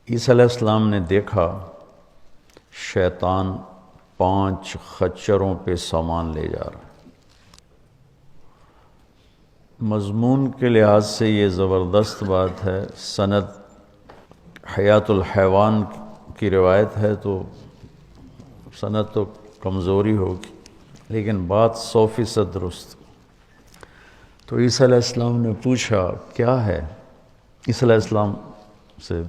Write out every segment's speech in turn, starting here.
عیسیٰ علیہ السلام نے دیکھا شیطان 5 خچروں پہ سامان لے جا رہا ہے۔ مضمون کے لحاظ سے یہ زبردست بات ہے، سند حیات الحیوان کی روایت ہے تو سند تو کمزوری ہوگی، لیکن بات 100% درست۔ تو عیسیٰ علیہ السلام نے پوچھا کیا ہے؟ عیسیٰ علیہ السلام سے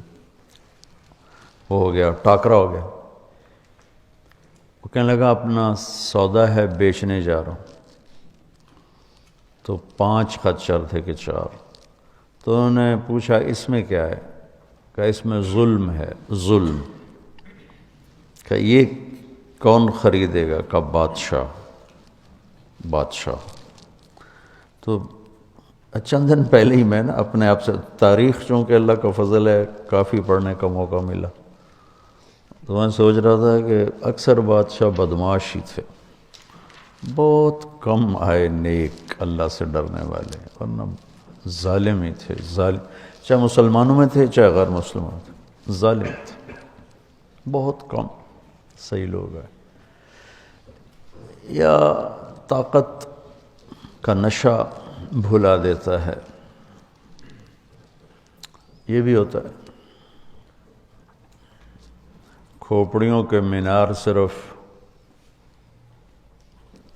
وہ ہو گیا، ٹاکرا ہو گیا۔ وہ کہنے لگا اپنا سودا ہے بیچنے جا رہا ہوں۔ تو 5 خچر تھے کہ 4۔ تو انہوں نے پوچھا اس میں کیا ہے؟ کہ اس میں ظلم ہے، ظلم۔ کہ یہ کون خریدے گا؟ کہ بادشاہ۔ تو چند دن پہلے ہی میں نا اپنے آپ سے تاریخ، چونکہ اللہ کا فضل ہے کافی پڑھنے کا موقع ملا، تو میں سوچ رہا تھا کہ اکثر بادشاہ بدمعاش ہی تھے، بہت کم آئے نیک اللہ سے ڈرنے والے، ورنہ ظالم ہی تھے، ظالم، چاہے مسلمانوں میں تھے چاہے غیر مسلمانوں تھے، ظالم تھے، بہت کم صحیح لوگ ہیں۔ یا طاقت کا نشہ بھلا دیتا ہے، یہ بھی ہوتا ہے۔ کھوپڑیوں کے مینار صرف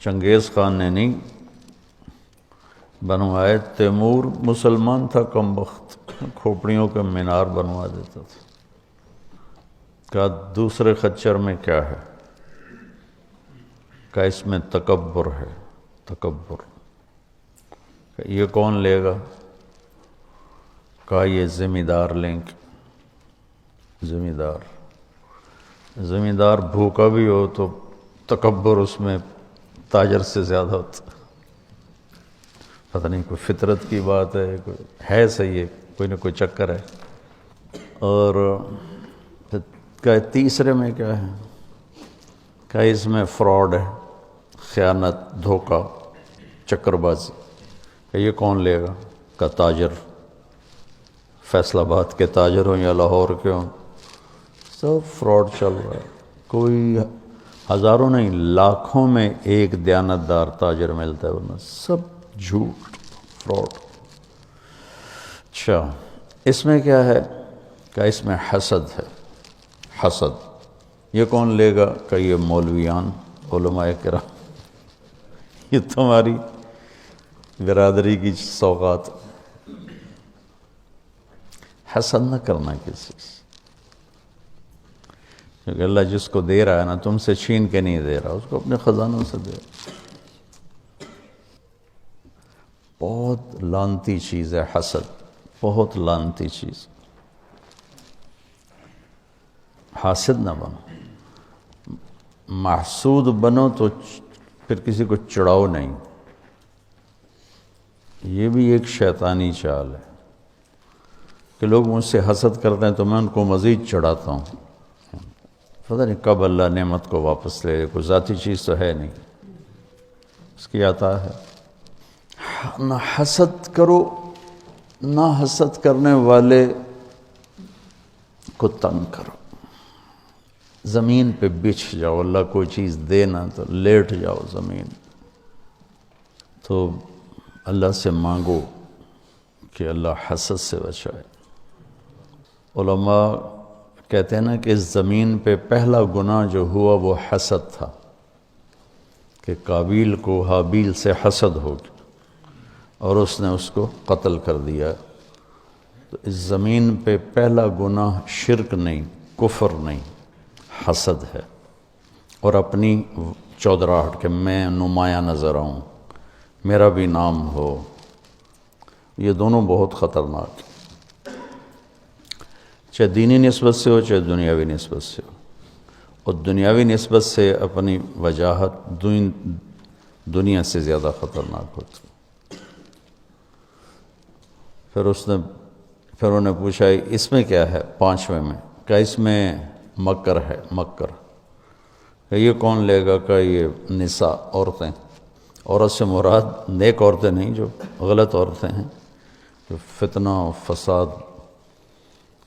چنگیز خان نے نہیں بنوائے، تیمور مسلمان تھا کم بخت، کھوپڑیوں کے مینار بنوا دیتا تھا۔ کہا دوسرے خچر میں کیا ہے؟ کہ اس میں تکبر ہے، تکبر۔ کہ یہ کون لے گا؟ کہا یہ ذمہ دار لیں گے، ذمہ دار بھوکا بھی ہو تو تکبر اس میں تاجر سے زیادہ ہوتا۔ پتہ نہیں کوئی فطرت کی بات ہے صحیح ہے، کوئی نہ کوئی چکر ہے۔ اور کہ تیسرے میں کیا ہے؟ کہ اس میں فراڈ ہے، خیانت، دھوکہ، چکر بازی۔ کہ یہ کون لے گا؟ کہ تاجر، فیصل آباد کے تاجر ہوں یا لاہور کے ہوں، سب فراڈ چل رہا ہے۔ کوئی ہزاروں نہیں لاکھوں میں ایک دیانتدار تاجر ملتا ہے، ورنہ سب جھوٹ، فراڈ۔ اچھا اس میں کیا ہے؟ کہ اس میں حسد ہے، حسد۔ یہ کون لے گا؟ کہ یہ مولویان، علماء کرام، یہ تمہاری برادری کی سوغات۔ حسد نہ کرنا کسی سے، کیونکہ اللہ جس کو دے رہا ہے نا، تم سے چھین کے نہیں دے رہا، اس کو اپنے خزانوں سے دے رہا۔ بہت لعنتی چیز ہے حسد، بہت لعنتی چیز۔ حاسد نہ بنو، محسود بنو تو پھر کسی کو چڑھاؤ نہیں۔ یہ بھی ایک شیطانی چال ہے کہ لوگ مجھ سے حسد کرتے ہیں تو میں ان کو مزید چڑھاتا ہوں، پتہ نہیں کب اللہ نعمت کو واپس لے، کوئی ذاتی چیز تو ہے نہیں، اس کی عطا ہے۔ نہ حسد کرو، نہ حسد کرنے والے کو تنگ کرو، زمین پہ بچھ جاؤ، اللہ کوئی چیز دے نا تو لیٹ جاؤ زمین۔ تو اللہ سے مانگو کہ اللہ حسد سے بچائے۔ علماء کہتے ہیں نا کہ اس زمین پہ پہلا گناہ جو ہوا وہ حسد تھا، کہ قابیل کو حابیل سے حسد ہو گیا اور اس نے اس کو قتل کر دیا۔ تو اس زمین پہ پہلا گناہ شرک نہیں، کفر نہیں، حسد ہے، اور اپنی چودراہٹ کہ میں نمایاں نظر آؤں، میرا بھی نام ہو، یہ دونوں بہت خطرناک ہیں، چاہے دینی نسبت سے ہو چاہے دنیاوی نسبت سے ہو۔ اور دنیاوی نسبت سے اپنی وجاہت دنیا سے زیادہ خطرناک ہوتی۔ پھر انہوں نے پوچھا اس میں کیا ہے؟ 5ویں میں کہ اس میں مکر ہے، مکر۔ کہ یہ کون لے گا؟ کہ یہ نساء، عورتیں۔ عورت سے مراد نیک عورتیں نہیں، جو غلط عورتیں ہیں، جو فتنہ و فساد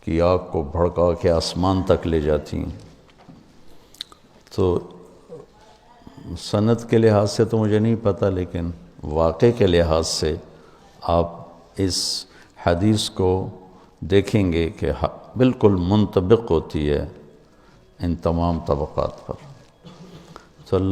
کی آگ کو بھڑکا کے آسمان تک لے جاتی ہیں۔ تو سند کے لحاظ سے تو مجھے نہیں پتہ، لیکن واقع کے لحاظ سے آپ اس حدیث کو دیکھیں گے کہ بالکل منطبق ہوتی ہے ان تمام طبقات پر۔ تو اللہ